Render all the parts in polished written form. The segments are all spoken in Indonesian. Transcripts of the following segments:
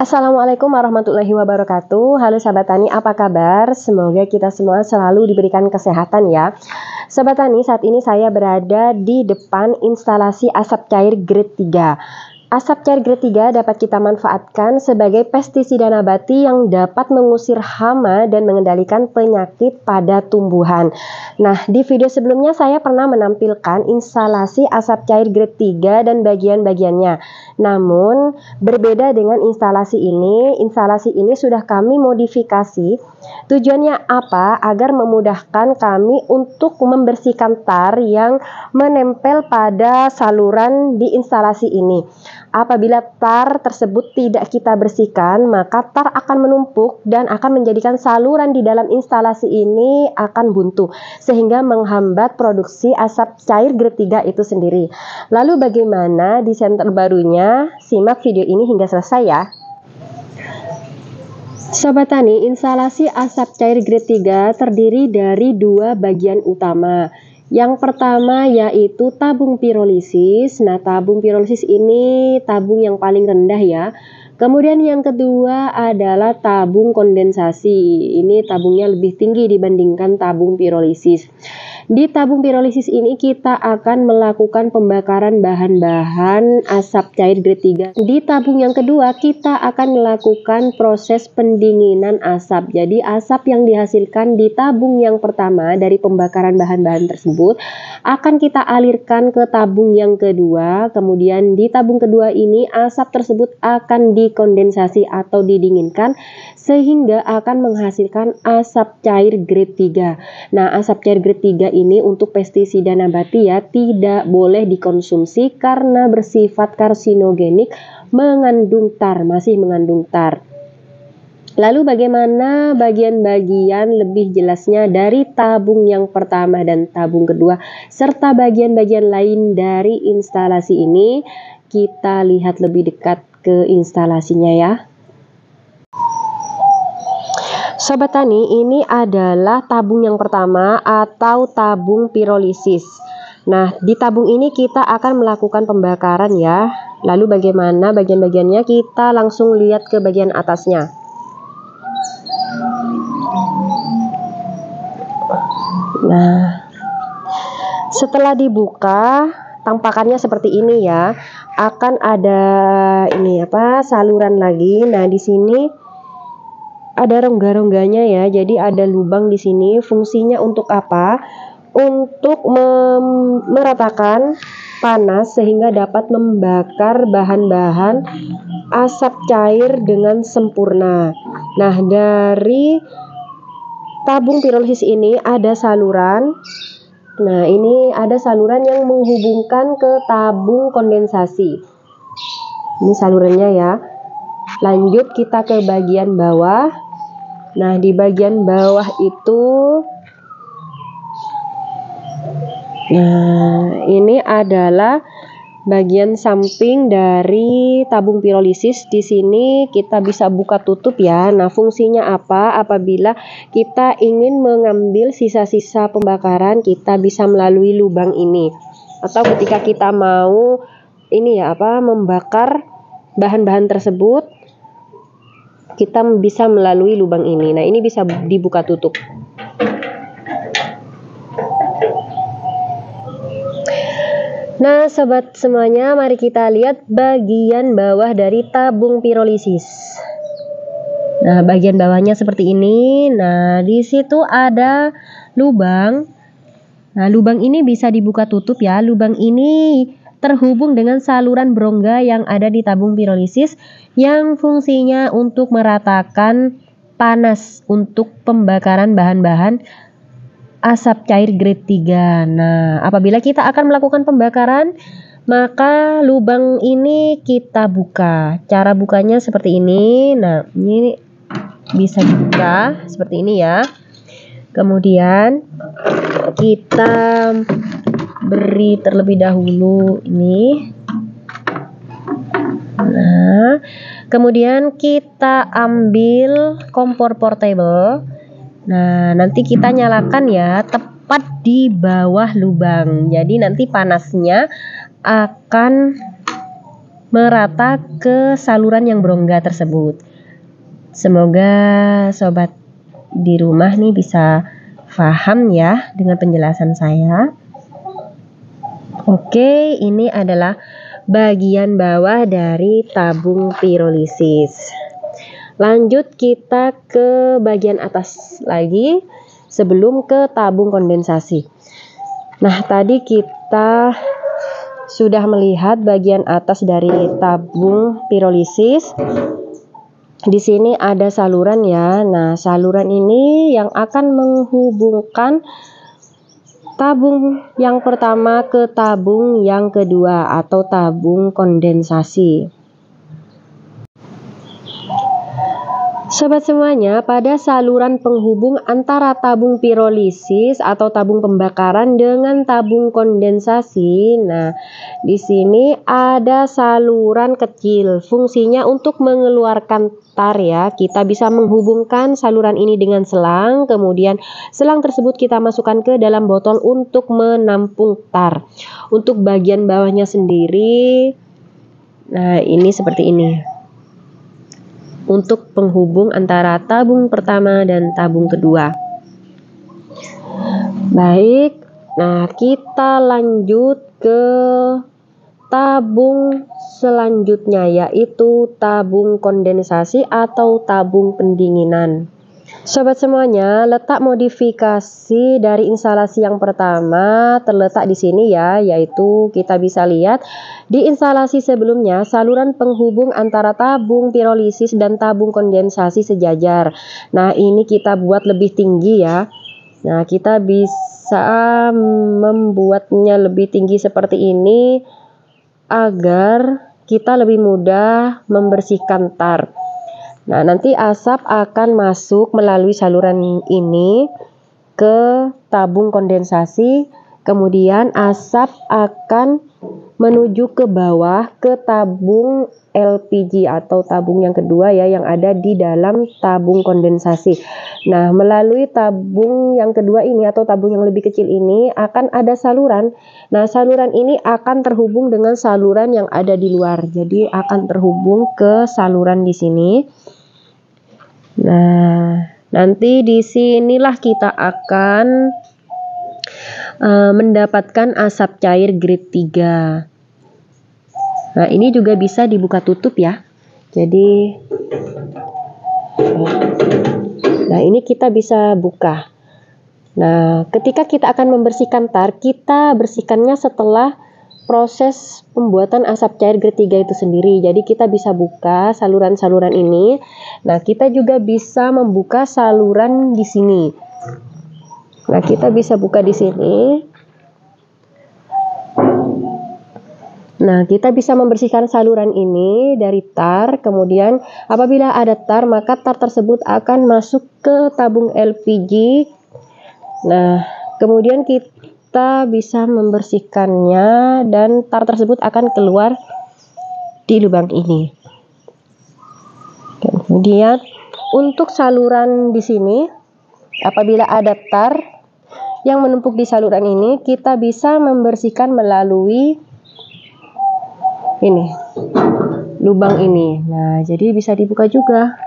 Assalamualaikum warahmatullahi wabarakatuh. Halo Sobat Tani, apa kabar? Semoga kita semua selalu diberikan kesehatan ya. Sobat Tani, saat ini saya berada di depan instalasi asap cair grade 3. Asap cair grade 3 dapat kita manfaatkan sebagai pestisida nabati yang dapat mengusir hama dan mengendalikan penyakit pada tumbuhan. Nah, di video sebelumnya saya pernah menampilkan instalasi asap cair grade 3 dan bagian-bagiannya. Namun, berbeda dengan instalasi ini sudah kami modifikasi. Tujuannya apa? Agar memudahkan kami untuk membersihkan tar yang menempel pada saluran di instalasi ini. Apabila tar tersebut tidak kita bersihkan, maka tar akan menumpuk dan akan menjadikan saluran di dalam instalasi ini akan buntu, sehingga menghambat produksi asap cair grade 3 itu sendiri. Lalu bagaimana desain terbarunya? Simak video ini hingga selesai ya. Sobat Tani, instalasi asap cair grade 3 terdiri dari dua bagian utama. Yang pertama yaitu tabung pirolisis. Nah, tabung pirolisis ini tabung yang paling rendah ya. Kemudian yang kedua adalah tabung kondensasi. Ini tabungnya lebih tinggi dibandingkan tabung pirolisis. Di tabung pirolisis ini kita akan melakukan pembakaran bahan-bahan asap cair grade 3. Di tabung yang kedua kita akan melakukan proses pendinginan asap. Jadi asap yang dihasilkan di tabung yang pertama dari pembakaran bahan-bahan tersebut akan kita alirkan ke tabung yang kedua. Kemudian di tabung kedua ini asap tersebut akan dikondensasi atau didinginkan sehingga akan menghasilkan asap cair grade 3. Nah, asap cair grade 3 ini untuk pestisida nabati ya, tidak boleh dikonsumsi karena bersifat karsinogenik, masih mengandung tar. Lalu bagaimana bagian-bagian lebih jelasnya dari tabung yang pertama dan tabung kedua serta bagian-bagian lain dari instalasi ini? Kita lihat lebih dekat ke instalasinya ya. Sobat Tani, ini adalah tabung yang pertama atau tabung pirolisis. Nah, di tabung ini kita akan melakukan pembakaran ya. Lalu bagaimana bagian-bagiannya? Kita langsung lihat ke bagian atasnya. Nah, setelah dibuka, tampakannya seperti ini ya. Akan ada saluran lagi. Nah, di sini ada rongga-rongganya ya, jadi ada lubang di sini. Fungsinya untuk apa? Untuk meratakan panas sehingga dapat membakar bahan-bahan asap cair dengan sempurna. Nah, dari tabung pirolisis ini ada saluran. Nah, ini ada saluran yang menghubungkan ke tabung kondensasi. Ini salurannya ya. Lanjut kita ke bagian bawah. Nah, di bagian bawah itu, ini adalah bagian samping dari tabung pirolisis. Di sini kita bisa buka tutup ya. Nah, fungsinya apa? Apabila kita ingin mengambil sisa-sisa pembakaran, kita bisa melalui lubang ini. Atau ketika kita mau membakar bahan-bahan tersebut, kita bisa melalui lubang ini. Nah, ini bisa dibuka tutup. Nah, sobat semuanya, mari kita lihat bagian bawah dari tabung pirolisis. Nah, bagian bawahnya seperti ini. Nah, di situ ada lubang. Nah, lubang ini bisa dibuka tutup ya. Lubang ini terhubung dengan saluran berongga yang ada di tabung pirolisis yang fungsinya untuk meratakan panas untuk pembakaran bahan-bahan asap cair grade 3. Nah, apabila kita akan melakukan pembakaran, maka lubang ini kita buka. Cara bukanya seperti ini. Nah, ini bisa dibuka seperti ini ya. Kemudian kita beri terlebih dahulu ini. Nah, kemudian kita ambil kompor portable. Nah, nanti kita nyalakan ya tepat di bawah lubang. Jadi nanti panasnya akan merata ke saluran yang berongga tersebut. Semoga sobat di rumah nih bisa paham ya dengan penjelasan saya. Oke, ini adalah bagian bawah dari tabung pirolisis. Lanjut kita ke bagian atas lagi sebelum ke tabung kondensasi. Nah, tadi kita sudah melihat bagian atas dari tabung pirolisis. Di sini ada saluran ya. Nah, saluran ini yang akan menghubungkan tabung yang pertama ke tabung yang kedua atau tabung kondensasi. Sobat semuanya, pada saluran penghubung antara tabung pirolisis atau tabung pembakaran dengan tabung kondensasi, nah di sini ada saluran kecil. Fungsinya untuk mengeluarkan tar ya. Kita bisa menghubungkan saluran ini dengan selang, kemudian selang tersebut kita masukkan ke dalam botol untuk menampung tar. Untuk bagian bawahnya sendiri, nah ini seperti ini. Untuk penghubung antara tabung pertama dan tabung kedua. Baik, nah kita lanjut ke tabung selanjutnya, yaitu tabung kondensasi atau tabung pendinginan. Sobat semuanya, letak modifikasi dari instalasi yang pertama terletak di sini ya, yaitu kita bisa lihat di instalasi sebelumnya saluran penghubung antara tabung pirolisis dan tabung kondensasi sejajar. Nah, ini kita buat lebih tinggi ya. Nah, kita bisa membuatnya lebih tinggi seperti ini agar kita lebih mudah membersihkan tar. Nah, nanti asap akan masuk melalui saluran ini ke tabung kondensasi, kemudian asap akan menuju ke bawah ke tabung LPG atau tabung yang kedua ya, yang ada di dalam tabung kondensasi. Nah, melalui tabung yang kedua ini atau tabung yang lebih kecil ini akan ada saluran. Nah, saluran ini akan terhubung dengan saluran yang ada di luar. Jadi akan terhubung ke saluran di sini. Nah, nanti di sinilah kita akan mendapatkan asap cair grade 3. Nah, ini juga bisa dibuka tutup ya. Jadi, nah ini kita bisa buka. Nah, ketika kita akan membersihkan tar, kita bersihkannya setelah proses pembuatan asap cair grade 3 itu sendiri. Jadi kita bisa buka saluran-saluran ini. Nah, kita juga bisa membuka saluran di sini. Nah, kita bisa buka di sini. Nah, kita bisa membersihkan saluran ini dari tar. Kemudian apabila ada tar, maka tar tersebut akan masuk ke tabung LPG. Nah, kemudian kita bisa membersihkannya dan tar tersebut akan keluar di lubang ini. Kemudian untuk saluran di sini, apabila ada tar yang menumpuk di saluran ini, kita bisa membersihkan melalui ini, lubang ini. Nah, jadi bisa dibuka juga.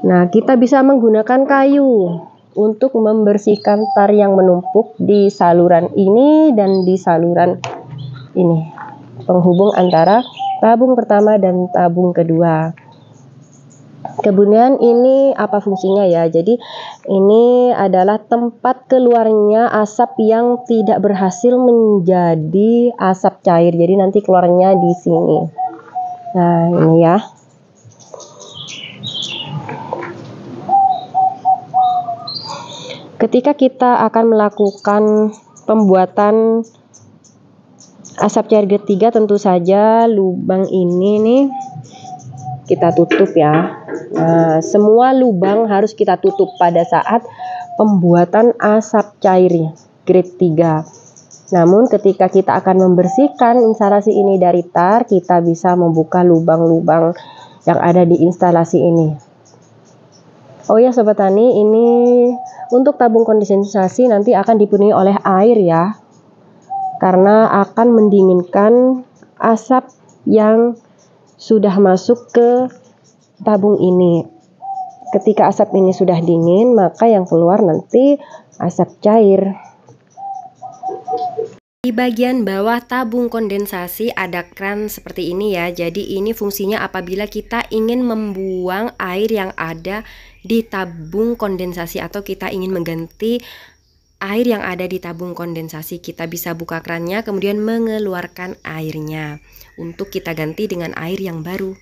Nah, kita bisa menggunakan kayu untuk membersihkan tar yang menumpuk di saluran ini dan di saluran ini, penghubung antara tabung pertama dan tabung kedua. Kemudian ini apa fungsinya ya? Jadi ini adalah tempat keluarnya asap yang tidak berhasil menjadi asap cair. Jadi nanti keluarnya di sini. Nah, ini ya. Ketika kita akan melakukan pembuatan asap cair grade 3, tentu saja lubang ini nih kita tutup ya. Nah, semua lubang harus kita tutup pada saat pembuatan asap cair grade 3. Namun ketika kita akan membersihkan instalasi ini dari tar, kita bisa membuka lubang-lubang yang ada di instalasi ini. Oh ya Sobat Tani, ini untuk tabung kondensasi nanti akan dipenuhi oleh air ya, karena akan mendinginkan asap yang sudah masuk ke tabung ini. Ketika asap ini sudah dingin, maka yang keluar nanti asap cair. Di bagian bawah tabung kondensasi ada kran seperti ini ya. Jadi ini fungsinya apabila kita ingin membuang air yang ada di tabung kondensasi atau kita ingin mengganti air yang ada di tabung kondensasi. Kita bisa buka krannya kemudian mengeluarkan airnya untuk kita ganti dengan air yang baru.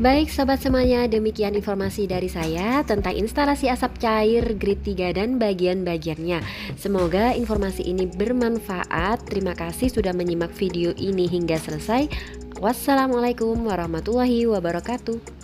Baik sobat semuanya, demikian informasi dari saya tentang instalasi asap cair grade 3 dan bagian-bagiannya. Semoga informasi ini bermanfaat. Terima kasih sudah menyimak video ini hingga selesai. Wassalamualaikum warahmatullahi wabarakatuh.